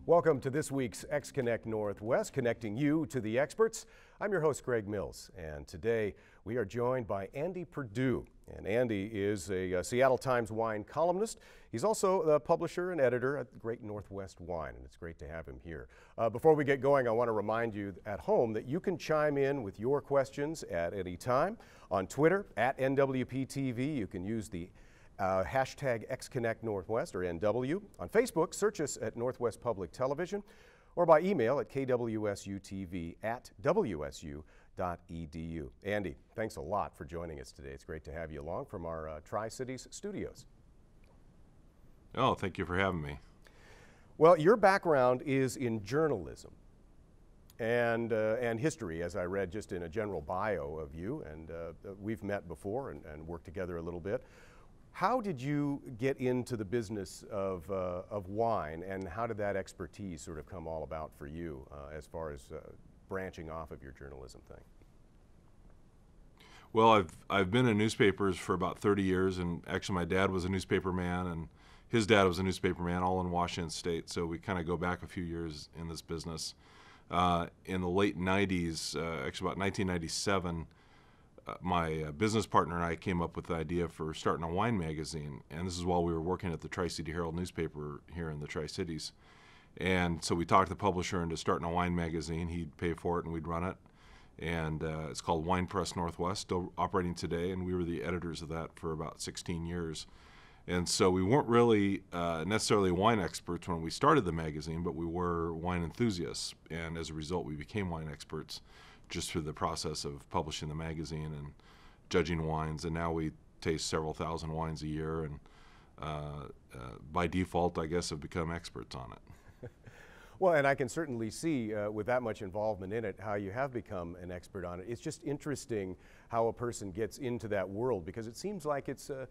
Welcome to this week's xConnect Northwest, connecting you to the experts. I'm your host, Greg Mills, and today we are joined by Andy Perdue. And Andy is a Seattle Times wine columnist. He's also the publisher and editor at the Great Northwest Wine, and it's great to have him here. Before we get going, I want to remind you at home that you can chime in with your questions at any time. On Twitter, at NWPTV, you can use the hashtag xConnectNorthwest or NW. On Facebook, search us at Northwest Public Television, or by email at kwsutv@wsu.edu. Andy, thanks a lot for joining us today. It's great to have you along from our Tri-Cities studios. Oh, thank you for having me. Well, your background is in journalism and history, as I read just in a general bio of you, and we've met before and worked together a little bit. How did you get into the business of wine, and how did that expertise sort of come all about for you as far as branching off of your journalism thing? Well, I've been in newspapers for about 30 years, and actually my dad was a newspaper man, and his dad was a newspaper man, all in Washington State, so we kind of go back a few years in this business. In the late 90s, actually about 1997, my business partner and I came up with the idea for starting a wine magazine, and this is while we were working at the Tri-City Herald newspaper here in the Tri-Cities. And so we talked the publisher into starting a wine magazine. He'd pay for it and we'd run it. And it's called Wine Press Northwest, still operating today, and we were the editors of that for about 16 years. And so we weren't really necessarily wine experts when we started the magazine, but we were wine enthusiasts, and as a result we became wine experts just through the process of publishing the magazine and judging wines. And now we taste several thousand wines a year, and by default, I guess, have become experts on it. Well, and I can certainly see with that much involvement in it how you have become an expert on it. It's just interesting how a person gets into that world, because it seems like it's a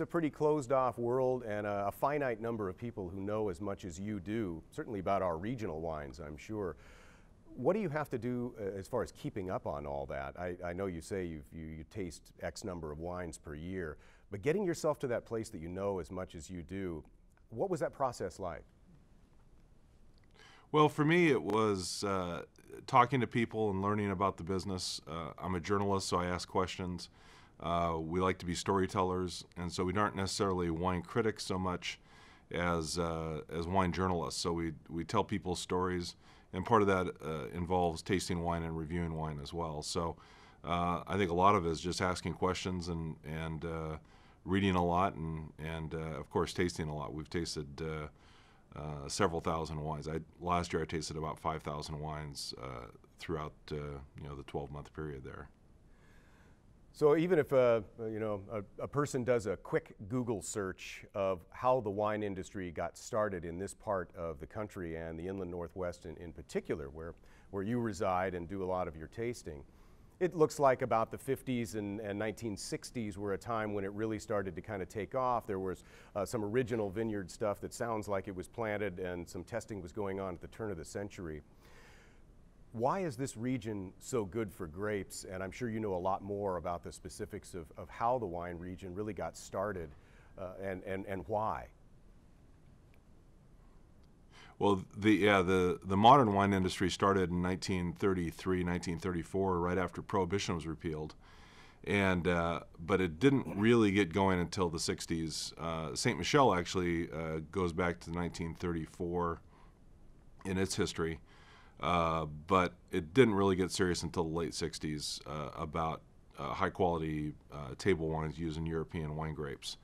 pretty closed off world, and a finite number of people who know as much as you do, certainly about our regional wines, I'm sure. What do you have to do as far as keeping up on all that? I know you say you taste X number of wines per year, but getting yourself to that place that you know as much as you do, what was that process like? Well, for me, it was talking to people and learning about the business. I'm a journalist, so I ask questions. We like to be storytellers, and so we aren't necessarily wine critics so much as wine journalists. So we tell people stories, and part of that involves tasting wine and reviewing wine as well. So I think a lot of it is just asking questions and reading a lot, and of course tasting a lot. We've tasted several thousand wines. Last year I tasted about 5,000 wines throughout the 12-month period there. So even if a person does a quick Google search of how the wine industry got started in this part of the country and the inland Northwest in particular, where you reside and do a lot of your tasting, it looks like about the 50s and 1960s were a time when it really started to kind of take off. There was some original vineyard stuff that sounds like it was planted, and some testing was going on at the turn of the century. Why is this region so good for grapes? And I'm sure you know a lot more about the specifics of how the wine region really got started and why. Well, the modern wine industry started in 1933, 1934, right after Prohibition was repealed, and but it didn't really get going until the 60s. St. Michel actually goes back to 1934 in its history. But it didn't really get serious until the late 60s about high-quality table wines using European wine grapes.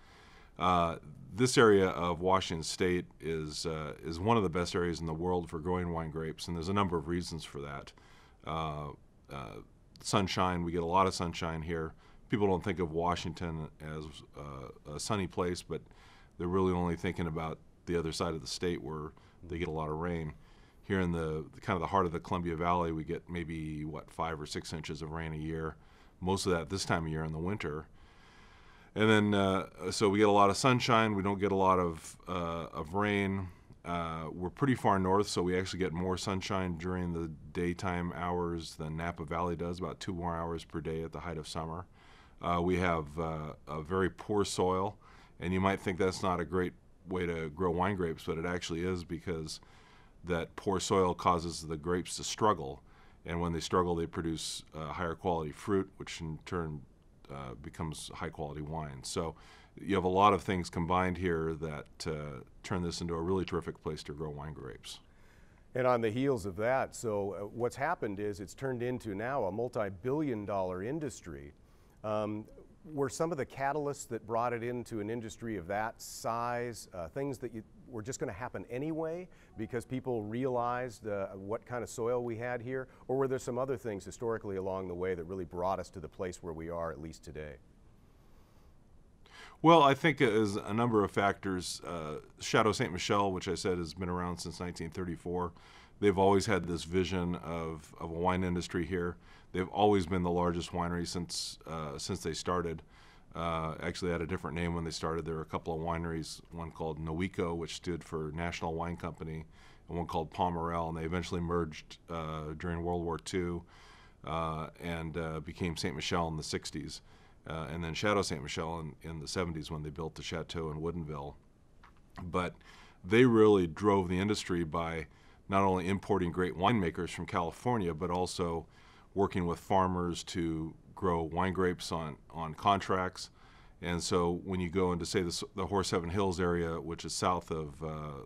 This area of Washington State is one of the best areas in the world for growing wine grapes, and there's a number of reasons for that. Sunshine, we get a lot of sunshine here. People don't think of Washington as a sunny place, but they're really only thinking about the other side of the state where they get a lot of rain. Here in the kind of the heart of the Columbia Valley, we get maybe 5 or 6 inches of rain a year. Most of that this time of year in the winter. And then so we get a lot of sunshine. We don't get a lot of rain. We're pretty far north, so we actually get more sunshine during the daytime hours than Napa Valley does, about 2 more hours per day at the height of summer. We have a very poor soil, and you might think that's not a great way to grow wine grapes, but it actually is, because that poor soil causes the grapes to struggle, and when they struggle, they produce higher quality fruit, which in turn becomes high quality wine. So you have a lot of things combined here that turn this into a really terrific place to grow wine grapes. And on the heels of that, so what's happened is it's turned into now a multi-billion-dollar industry. Were some of the catalysts that brought it into an industry of that size things that were just going to happen anyway because people realized what kind of soil we had here? Or were there some other things historically along the way that really brought us to the place where we are, at least today? Well, I think it is a number of factors. Chateau Ste. Michelle, which I said has been around since 1934, they've always had this vision of a wine industry here. They've always been the largest winery since they started. Actually, they had a different name when they started. There were a couple of wineries, one called NOWICO, which stood for National Wine Company, and one called Pomerel, and they eventually merged during World War II and became Ste. Michelle in the 60s. And then Chateau Ste. Michelle in the 70s when they built the chateau in Woodinville. But they really drove the industry by not only importing great winemakers from California, but also working with farmers to grow wine grapes on contracts. And so when you go into, say, the Horse Heaven Hills area, which is south of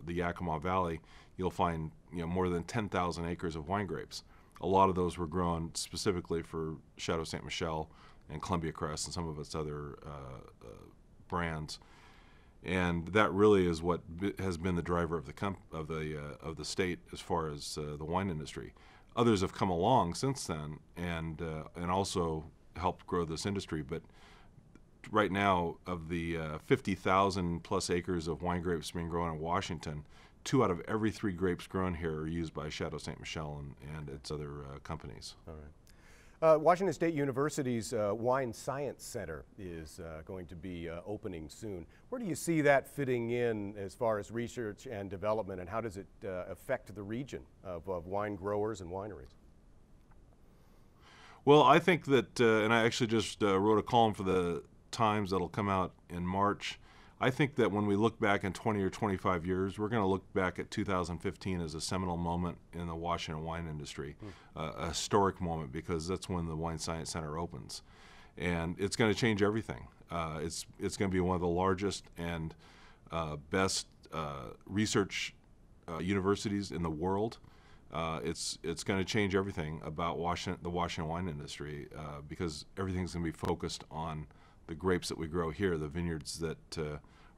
the Yakima Valley, you'll find more than 10,000 acres of wine grapes. A lot of those were grown specifically for Chateau Ste. Michelle and Columbia Crest and some of its other brands, and that really is what has been the driver of the state as far as the wine industry. Others have come along since then and also helped grow this industry. But right now, of the 50,000 plus acres of wine grapes being grown in Washington, 2 out of every 3 grapes grown here are used by Chateau Ste. Michelle and its other companies. All right. Washington State University's Wine Science Center is going to be opening soon. Where do you see that fitting in as far as research and development, and how does it affect the region of wine growers and wineries? Well, I think that, and I actually just wrote a column for the Times that'll come out in March. I think that when we look back in 20 or 25 years, we're going to look back at 2015 as a seminal moment in the Washington wine industry, a historic moment, because that's when the Wine Science Center opens. And it's going to change everything. It's going to be one of the largest and best research universities in the world. It's going to change everything about the Washington wine industry because everything's going to be focused on the grapes that we grow here, the vineyards that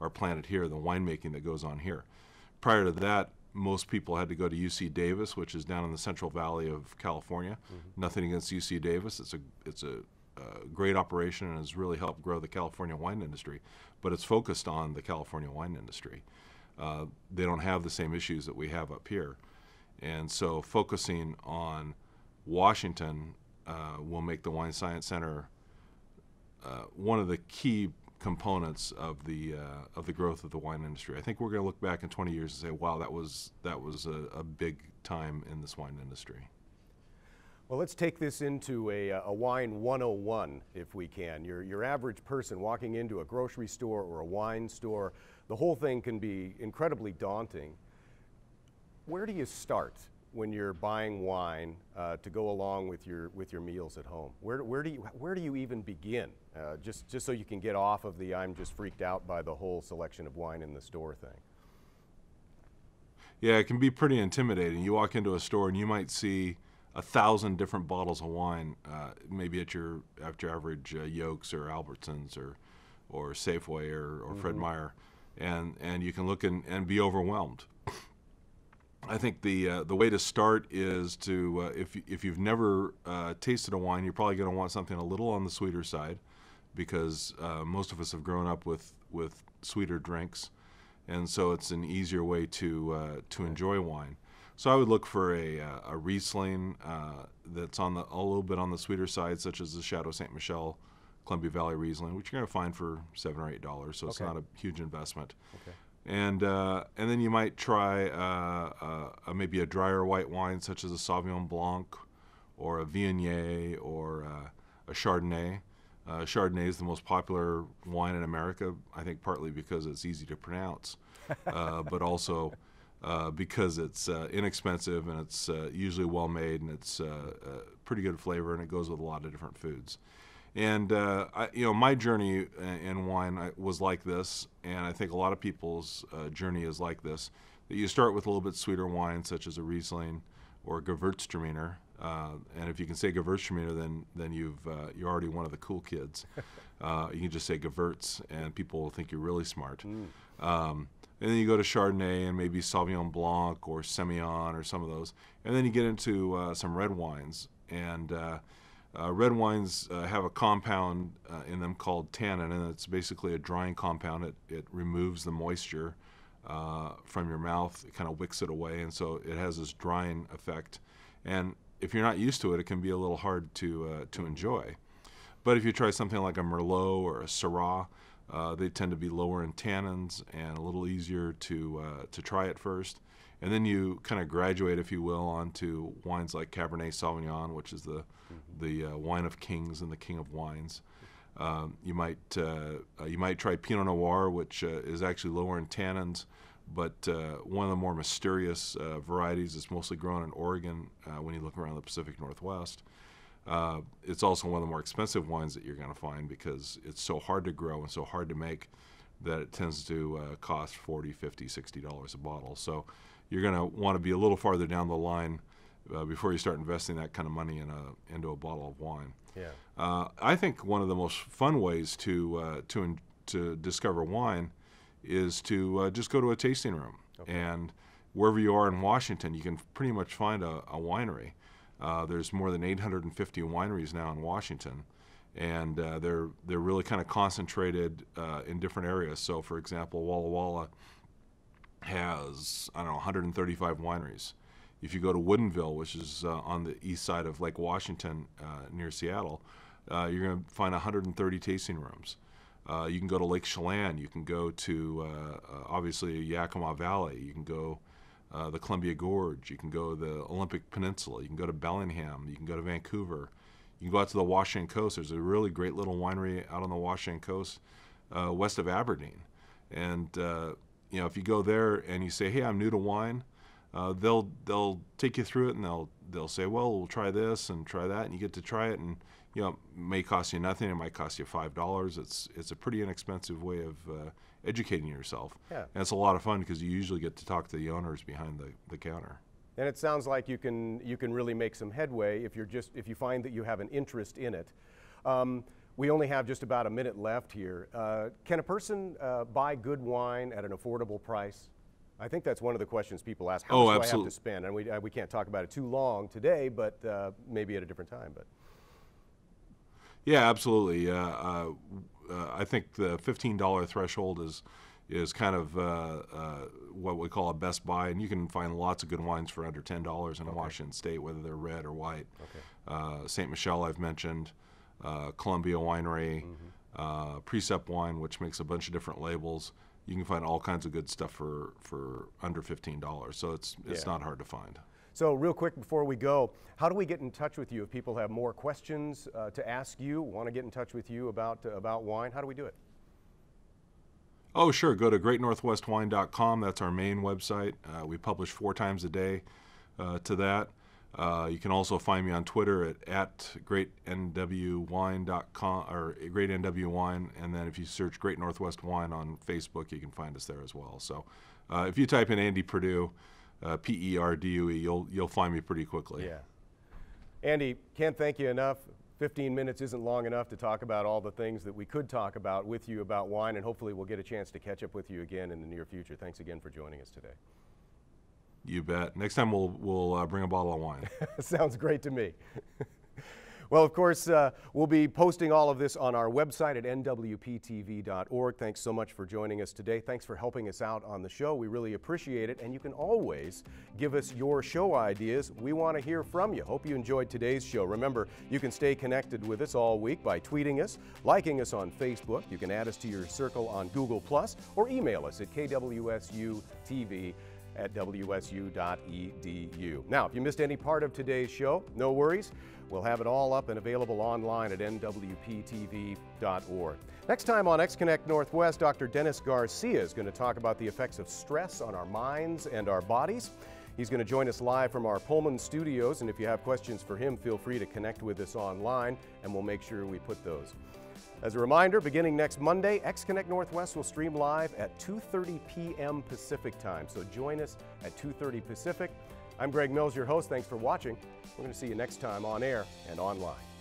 are planted here, the winemaking that goes on here. Prior to that, most people had to go to UC Davis, which is down in the Central Valley of California. Nothing against UC Davis. It's a great operation and has really helped grow the California wine industry, but it's focused on the California wine industry. They don't have the same issues that we have up here. And so focusing on Washington will make the Wine Science Center one of the key components of the growth of the wine industry. I think we're going to look back in 20 years and say, wow, that was a big time in this wine industry. Well, let's take this into a wine 101, if we can. Your average person walking into a grocery store or a wine store, the whole thing can be incredibly daunting. Where do you start when you're buying wine to go along with your meals at home? Where do you even begin? Just so you can get off of the I'm just freaked out by the whole selection of wine in the store thing. Yeah, it can be pretty intimidating. You walk into a store and you might see 1,000 different bottles of wine, maybe at your average Yolks or Albertsons or Safeway or Fred Meyer, and you can look and be overwhelmed. I think the way to start is to if you've never tasted a wine, you're probably going to want something a little on the sweeter side, because most of us have grown up with sweeter drinks, and so it's an easier way to enjoy wine. So I would look for a Riesling that's a little bit on the sweeter side, such as the Chateau Ste. Michelle Columbia Valley Riesling, which you're going to find for $7 or $8, so it's not a huge investment. Okay. And then you might try maybe a drier white wine such as a Sauvignon Blanc or a Viognier or a Chardonnay. Chardonnay is the most popular wine in America, I think partly because it's easy to pronounce, but also because it's inexpensive and it's usually well made, and it's pretty good flavor, and it goes with a lot of different foods. And my journey in wine was like this, and I think a lot of people's journey is like this. That you start with a little bit sweeter wine, such as a Riesling or a Gewürztraminer, and if you can say Gewürztraminer, then you're already one of the cool kids. You can just say Gewürz, and people will think you're really smart. And then you go to Chardonnay and maybe Sauvignon Blanc or Semillon or some of those, and then you get into some red wines. And red wines have a compound in them called tannin, and it's basically a drying compound. It removes the moisture from your mouth. It kind of wicks it away, and so it has this drying effect. And if you're not used to it, it can be a little hard to enjoy. But if you try something like a Merlot or a Syrah, they tend to be lower in tannins and a little easier to try at first. And then you kind of graduate, if you will, onto wines like Cabernet Sauvignon, which is the wine of kings and the king of wines. You might try Pinot Noir, which is actually lower in tannins, but one of the more mysterious varieties. It's mostly grown in Oregon when you look around the Pacific Northwest. It's also one of the more expensive wines that you're going to find because it's so hard to grow and so hard to make that it tends to cost $40, $50, $60 a bottle. So you're going to want to be a little farther down the line before you start investing that kind of money into a bottle of wine. Yeah. I think one of the most fun ways to discover wine is to just go to a tasting room. Okay. And wherever you are in Washington, you can pretty much find a winery. There's more than 850 wineries now in Washington, and they're really kind of concentrated in different areas. So, for example, Walla Walla has, 135 wineries. If you go to Woodinville, which is on the east side of Lake Washington near Seattle, you're going to find 130 tasting rooms. You can go to Lake Chelan. You can go to, obviously, Yakima Valley. You can go the Columbia Gorge. You can go the Olympic Peninsula. You can go to Bellingham. You can go to Vancouver. You can go out to the Washington Coast. There's a really great little winery out on the Washington Coast west of Aberdeen. And if you go there and you say, "Hey, I'm new to wine," they'll take you through it, and they'll say, "Well, we'll try this and try that," and you get to try it, and it may cost you nothing. It might cost you $5. It's a pretty inexpensive way of educating yourself. Yeah. And it's a lot of fun because you usually get to talk to the owners behind the counter. And it sounds like you can really make some headway if you find that you have an interest in it. We only have just about a minute left here. Can a person buy good wine at an affordable price? I think that's one of the questions people ask. How much do I have to spend? And we can't talk about it too long today, but maybe at a different time. But yeah, absolutely. I think the $15 threshold is kind of what we call a best buy, and you can find lots of good wines for under $10 in Washington State, whether they're red or white. Okay. St. Michel I've mentioned, Columbia Winery, Precept Wine, which makes a bunch of different labels. You can find all kinds of good stuff for under $15, so it's not hard to find. So real quick before we go, how do we get in touch with you if people have more questions to ask you, want to get in touch with you about wine? How do we do it? Oh, sure. Go to greatnorthwestwine.com. That's our main website. We publish 4 times a day to that. You can also find me on Twitter at greatnwwine.com or greatnwwine, and then if you search Great Northwest Wine on Facebook, you can find us there as well. So if you type in Andy Perdue, P-E-R-D-U-E, you'll find me pretty quickly. Yeah. Andy, can't thank you enough. 15 minutes isn't long enough to talk about all the things that we could talk about with you about wine, and hopefully we'll get a chance to catch up with you again in the near future. Thanks again for joining us today. You bet. Next time we'll bring a bottle of wine. Sounds great to me. Well, of course, we'll be posting all of this on our website at nwptv.org. Thanks so much for joining us today. Thanks for helping us out on the show. We really appreciate it. And you can always give us your show ideas. We want to hear from you. Hope you enjoyed today's show. Remember, you can stay connected with us all week by tweeting us, liking us on Facebook. You can add us to your circle on Google+, or email us at kwsutv at wsu.edu. Now, if you missed any part of today's show, no worries. We'll have it all up and available online at nwptv.org. Next time on xConnect Northwest, Dr. Dennis Garcia is going to talk about the effects of stress on our minds and our bodies. He's going to join us live from our Pullman studios, and if you have questions for him, feel free to connect with us online, and we'll make sure we put those. As a reminder, beginning next Monday, xConnect Northwest will stream live at 2:30 p.m. Pacific time, so join us at 2:30 Pacific. I'm Greg Mills, your host. Thanks for watching. We're going to see you next time on air and online.